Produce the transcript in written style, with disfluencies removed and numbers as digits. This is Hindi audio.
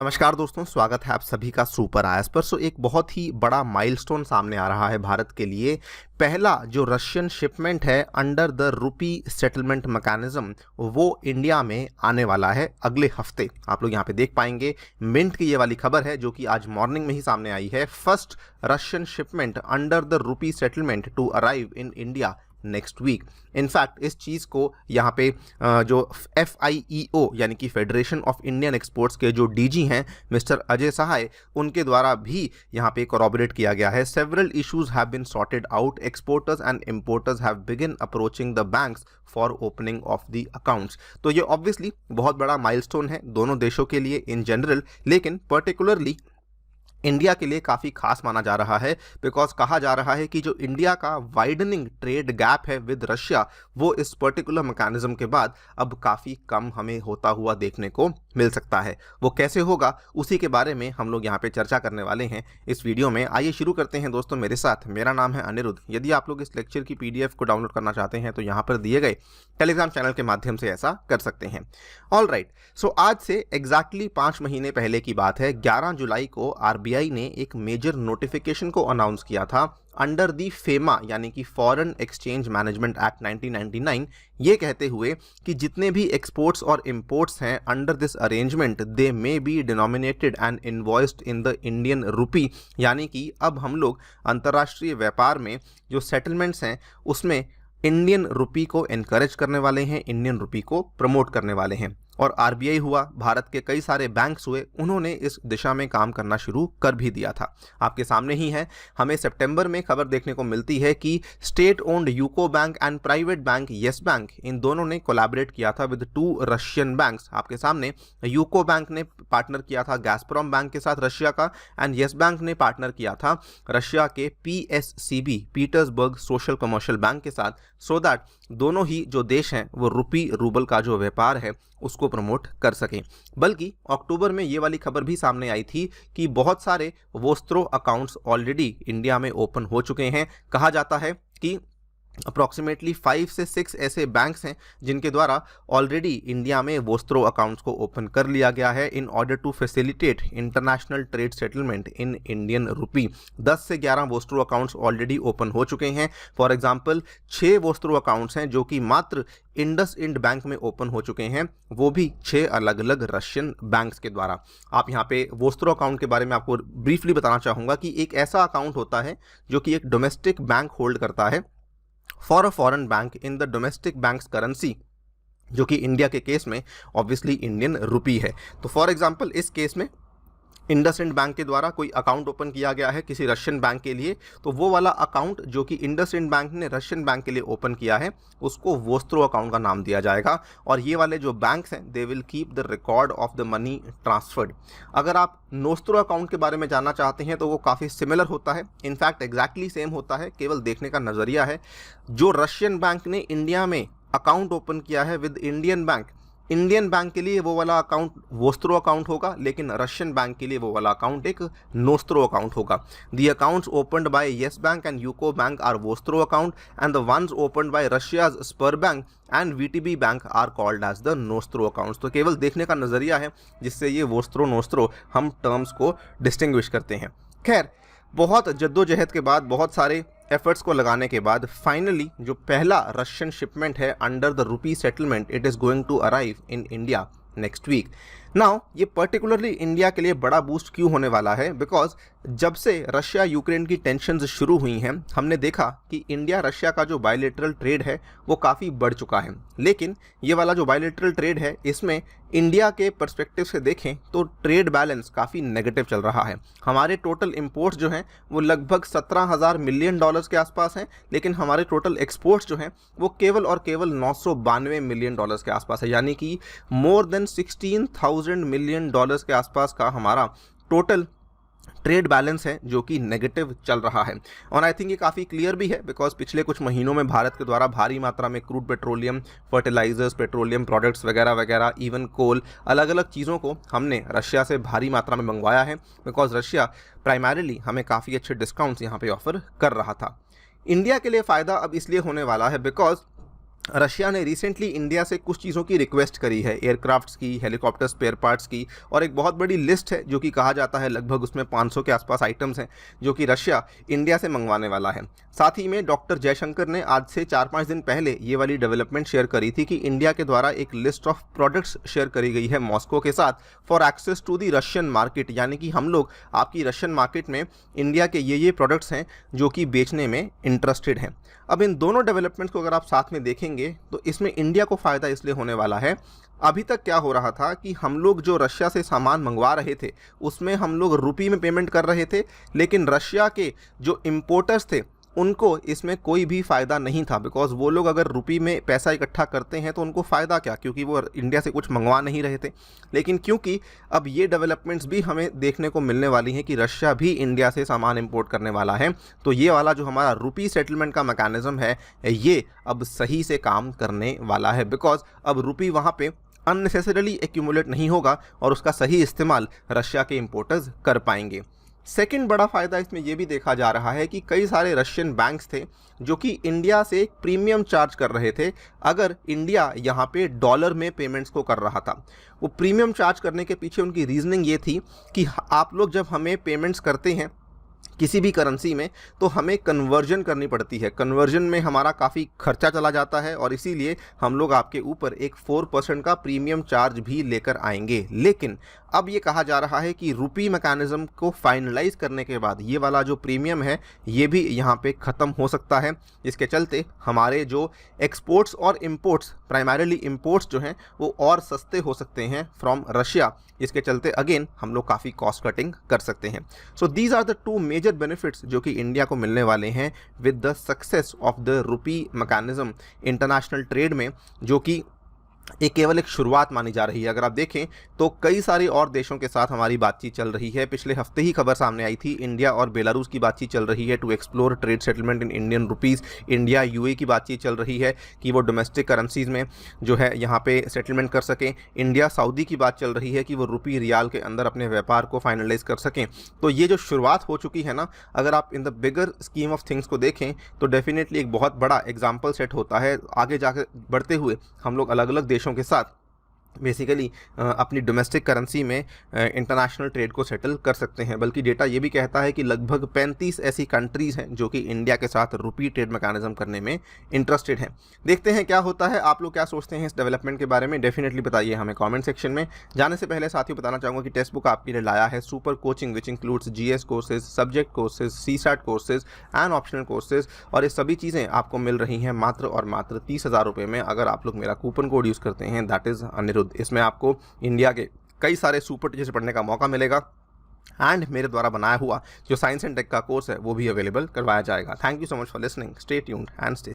नमस्कार दोस्तों, स्वागत है आप सभी का सुपर आयस पर। एक बहुत ही बड़ा माइलस्टोन सामने आ रहा है भारत के लिए। पहला जो रशियन शिपमेंट है under the rupee settlement mechanism वो इंडिया में आने वाला है अगले हफ्ते। आप लोग यहाँ पे देख पाएंगे मिंट की ये वाली खबर है जो कि आज मॉर्निंग में ही सामने आई है। First Russian shipment under the rupee settlement to arrive in India next week. In fact इस चीज़ को यहाँ पे जो FIEO यानी कि फेडरेशन ऑफ इंडियन एक्सपोर्ट्स के जो DG हैं मिस्टर अजय सहाय, उनके द्वारा भी यहाँ पे कॉरबोरेट किया गया है। Several issues have been sorted out, exporters and importers have begin approaching the banks for opening of the accounts. तो ये ऑब्वियसली बहुत बड़ा माइलस्टोन है दोनों देशों के लिए इन जनरल, लेकिन पर्टिकुलरली इंडिया के लिए काफ़ी खास माना जा रहा है। बिकॉज कहा जा रहा है कि जो इंडिया का वाइडनिंग ट्रेड गैप है विद रशिया वो इस पर्टिकुलर मैकेनिज्म के बाद अब काफ़ी कम हमें होता हुआ देखने को मिल सकता है। वो कैसे होगा उसी के बारे में हम लोग यहाँ पे चर्चा करने वाले हैं इस वीडियो में। आइए शुरू करते हैं दोस्तों मेरे साथ। मेरा नाम है अनिरुद्ध। यदि आप लोग इस लेक्चर की PDF को डाउनलोड करना चाहते हैं तो यहाँ पर दिए गए टेलीग्राम चैनल के माध्यम से ऐसा कर सकते हैं। ऑल राइट, सो आज से एग्जैक्टली 5 महीने पहले की बात है। 11 जुलाई को RBI ने एक मेजर नोटिफिकेशन को अनाउंस किया था अंडर दी फेमा यानी कि फॉरेन एक्सचेंज मैनेजमेंट एक्ट 1999, ये कहते हुए कि जितने भी एक्सपोर्ट्स और इंपोर्ट्स हैं under this arrangement they may be denominated and invoiced in the Indian rupee. यानी कि अब हम लोग अंतर्राष्ट्रीय व्यापार में जो सेटलमेंट्स हैं उसमें इंडियन रुपी को एनकरेज करने वाले हैं, इंडियन रुपी को प्रमोट करने वाले हैं। और RBI हुआ, भारत के कई सारे बैंक्स हुए, उन्होंने इस दिशा में काम करना शुरू कर भी दिया था। आपके सामने ही है, हमें सितंबर में खबर देखने को मिलती है कि state owned UCO bank and private bank Yes bank, इन दोनों ने कोलैबोरेट किया था विद 2 रशियन बैंक्स। आपके सामने यूको बैंक ने पार्टनर किया था गैज़प्रोम बैंक के साथ रशिया का, एंड येस बैंक ने पार्टनर किया था रशिया के PSCB Petersburg social commercial bank के साथ, सो दैट दोनों ही जो देश हैं वो रुपी रूबल का जो व्यापार है उसको प्रमोट कर सकें। बल्कि अक्टूबर में ये वाली खबर भी सामने आई थी कि बहुत सारे वोस्त्रो अकाउंट्स ऑलरेडी इंडिया में ओपन हो चुके हैं। कहा जाता है कि अप्रॉक्सीमेटली 5 से 6 ऐसे बैंक्स हैं जिनके द्वारा ऑलरेडी इंडिया में वोस्त्रो अकाउंट्स को ओपन कर लिया गया है in order to facilitate international trade settlement in Indian rupee. 10 से 11 वोस्त्रो अकाउंट्स ऑलरेडी ओपन हो चुके हैं। फॉर एग्जांपल 6 वोस्त्रो अकाउंट्स हैं जो कि मात्र इंडसइंड बैंक में ओपन हो चुके हैं, वो भी 6 अलग अलग रशियन बैंक्स के द्वारा। आप यहाँ पे वोस्त्रो अकाउंट के बारे में आपको ब्रीफली बताना चाहूँगा कि एक ऐसा अकाउंट होता है जो कि एक डोमेस्टिक बैंक होल्ड करता है for a foreign bank in the domestic banks currency, जो कि इंडिया के केस में ऑब्वियसली इंडियन रुपी है। तो फॉर एग्जांपल इस केस में इंडसइंड बैंक के द्वारा कोई अकाउंट ओपन किया गया है किसी रशियन बैंक के लिए, तो वो वाला अकाउंट जो कि इंडसइंड बैंक ने रशियन बैंक के लिए ओपन किया है उसको वोस्त्रो अकाउंट का नाम दिया जाएगा। और ये वाले जो बैंक्स हैं they will keep the record of the money transferred. अगर आप नोस्त्रो अकाउंट के बारे में जानना चाहते हैं तो वो काफ़ी सिमिलर होता है, इनफैक्ट एग्जैक्टली सेम होता है, केवल देखने का नज़रिया है। जो रशियन बैंक ने इंडिया में अकाउंट ओपन किया है with Indian bank, Indian bank के लिए वो वाला अकाउंट वोस्त्रो अकाउंट होगा, लेकिन रशियन बैंक के लिए वो वाला अकाउंट एक नोस्त्रो अकाउंट होगा। The accounts opened by Yes bank and UCO bank are vostro account and the ones opened by Russia's Sber bank and VTB bank are called as the nostro accounts. तो केवल देखने का नज़रिया है जिससे ये वोस्त्रो नोस्त्रो हम टर्म्स को डिस्टिंग्विश करते हैं। खैर, बहुत जद्दोजहद के बाद, बहुत सारे एफर्ट्स को लगाने के बाद फाइनली जो पहला रशियन शिपमेंट है under the rupee settlement it is going to arrive in India next week. Now ये पर्टिकुलरली इंडिया के लिए बड़ा बूस्ट क्यों होने वाला है? बिकॉज जब से रशिया यूक्रेन की टेंशन्स शुरू हुई हैं हमने देखा कि इंडिया रशिया का जो बायलैटरल ट्रेड है वो काफ़ी बढ़ चुका है। लेकिन ये वाला जो बायलैटरल ट्रेड है इसमें इंडिया के पर्सपेक्टिव से देखें तो ट्रेड बैलेंस काफ़ी नेगेटिव चल रहा है। हमारे टोटल इंपोर्ट्स जो हैं वो लगभग 17,000 मिलियन डॉलर्स के आसपास हैं, लेकिन हमारे टोटल एक्सपोर्ट्स जो हैं वो केवल और केवल 992 मिलियन डॉलर्स के आसपास है। यानी कि मोर देन 16,000 मिलियन डॉलर्स के आसपास का हमारा टोटल ट्रेड बैलेंस है जो कि नेगेटिव चल रहा है। और आई थिंक ये काफ़ी क्लियर भी है बिकॉज पिछले कुछ महीनों में भारत के द्वारा भारी मात्रा में crude petroleum, fertilisers, petroleum products वगैरह वगैरह, इवन कोल, अलग अलग चीज़ों को हमने रशिया से भारी मात्रा में मंगवाया है बिकॉज रशिया प्राइमरीली हमें काफ़ी अच्छे डिस्काउंट्स यहाँ पे ऑफर कर रहा था। इंडिया के लिए फ़ायदा अब इसलिए होने वाला है बिकॉज रशिया ने रिसेंटली इंडिया से कुछ चीज़ों की रिक्वेस्ट करी है, एयरक्राफ्ट्स की, हेलीकॉप्टर स्पेयर पार्ट्स की, और एक बहुत बड़ी लिस्ट है जो कि कहा जाता है लगभग उसमें 500 के आसपास आइटम्स हैं जो कि रशिया इंडिया से मंगवाने वाला है। साथ ही में डॉक्टर जयशंकर ने आज से 4-5 दिन पहले ये वाली डेवलपमेंट शेयर करी थी कि इंडिया के द्वारा एक लिस्ट ऑफ प्रोडक्ट्स शेयर करी गई है मॉस्को के साथ for access to the Russian market, यानी कि हम लोग आपकी रशियन मार्केट में इंडिया के ये प्रोडक्ट्स हैं जो कि बेचने में इंटरेस्टेड हैं। अब इन दोनों डेवलपमेंट्स को अगर आप साथ में देखेंगे तो इसमें इंडिया को फ़ायदा इसलिए होने वाला है, अभी तक क्या हो रहा था कि हम लोग जो रशिया से सामान मंगवा रहे थे उसमें हम लोग रुपी में पेमेंट कर रहे थे, लेकिन रशिया के जो इम्पोर्टर्स थे उनको इसमें कोई भी फ़ायदा नहीं था, बिकॉज वो लोग अगर रुपी में पैसा इकट्ठा करते हैं तो उनको फ़ायदा क्या, क्योंकि वो इंडिया से कुछ मंगवा नहीं रहे थे। लेकिन क्योंकि अब ये डेवलपमेंट्स भी हमें देखने को मिलने वाली हैं कि रशिया भी इंडिया से सामान इंपोर्ट करने वाला है, तो ये वाला जो हमारा रुपी सेटलमेंट का मैकेनिज़्म है ये अब सही से काम करने वाला है, बिकॉज अब रुपी वहाँ पे अननेसेसरली एक्यूमुलेट नहीं होगा और उसका सही इस्तेमाल रशिया के इंपोर्टर्स कर पाएंगे। सेकंड बड़ा फ़ायदा इसमें यह भी देखा जा रहा है कि कई सारे रशियन बैंक्स थे जो कि इंडिया से एक प्रीमियम चार्ज कर रहे थे अगर इंडिया यहाँ पे डॉलर में पेमेंट्स को कर रहा था। वो प्रीमियम चार्ज करने के पीछे उनकी रीजनिंग ये थी कि आप लोग जब हमें पेमेंट्स करते हैं किसी भी करेंसी में तो हमें कन्वर्जन करनी पड़ती है, कन्वर्जन में हमारा काफ़ी खर्चा चला जाता है और इसीलिए हम लोग आपके ऊपर एक 4% का प्रीमियम चार्ज भी लेकर आएंगे। लेकिन अब ये कहा जा रहा है कि रुपी मैकेनिज़्म को फाइनलाइज करने के बाद ये वाला जो प्रीमियम है ये भी यहाँ पे ख़त्म हो सकता है, जिसके चलते हमारे जो एक्सपोर्ट्स और इंपोर्ट्स, प्राइमरीली इंपोर्ट्स जो हैं वो और सस्ते हो सकते हैं फ्रॉम रशिया, जिसके चलते अगेन हम लोग काफ़ी कॉस्ट कटिंग कर सकते हैं। So these are the 2 major benefits जो कि इंडिया को मिलने वाले हैं with the success of the rupee mechanism international trade में, जो कि ये केवल एक शुरुआत मानी जा रही है। अगर आप देखें तो कई सारे और देशों के साथ हमारी बातचीत चल रही है। पिछले हफ्ते ही खबर सामने आई थी, इंडिया और बेलारूस की बातचीत चल रही है to explore trade settlement in Indian rupees. India UAE की बातचीत चल रही है कि वो डोमेस्टिक करेंसीज़ में जो है यहाँ पे सेटलमेंट कर सकें। इंडिया सऊदी की बात चल रही है कि वो रुपी रियाल के अंदर अपने व्यापार को फाइनलाइज कर सकें। तो ये जो शुरुआत हो चुकी है ना, अगर आप in the bigger scheme of things को देखें तो डेफिनेटली एक बहुत बड़ा एग्जाम्पल सेट होता है। आगे जाकर बढ़ते हुए हम लोग अलग अलग देशों के साथ बेसिकली अपनी डोमेस्टिक करेंसी में इंटरनेशनल ट्रेड को सेटल कर सकते हैं। बल्कि डेटा ये भी कहता है कि लगभग 35 ऐसी कंट्रीज़ हैं जो कि इंडिया के साथ रुपी ट्रेड मैकेनिज्म करने में इंटरेस्टेड हैं। देखते हैं क्या होता है। आप लोग क्या सोचते हैं इस डेवलपमेंट के बारे में, डेफिनेटली बताइए हमें कमेंट सेक्शन में। जाने से पहले साथियों बताना चाहूँगा कि टेक्स्ट बुक आपके लिए लाया है super coaching which includes GS courses, subject courses, CSAT courses and optional courses, और ये सभी चीज़ें आपको मिल रही हैं मात्र और मात्र 30,000 रुपये में अगर आप लोग मेरा कूपन कोड यूज़ करते हैं, दैट इज़ अनिरुद्ध। इसमें आपको इंडिया के कई सारे सुपर टीचर्स पढ़ने का मौका मिलेगा एंड मेरे द्वारा बनाया हुआ जो साइंस एंड टेक का कोर्स है वो भी अवेलेबल करवाया जाएगा। Thank you so much for listening, stay tuned and stay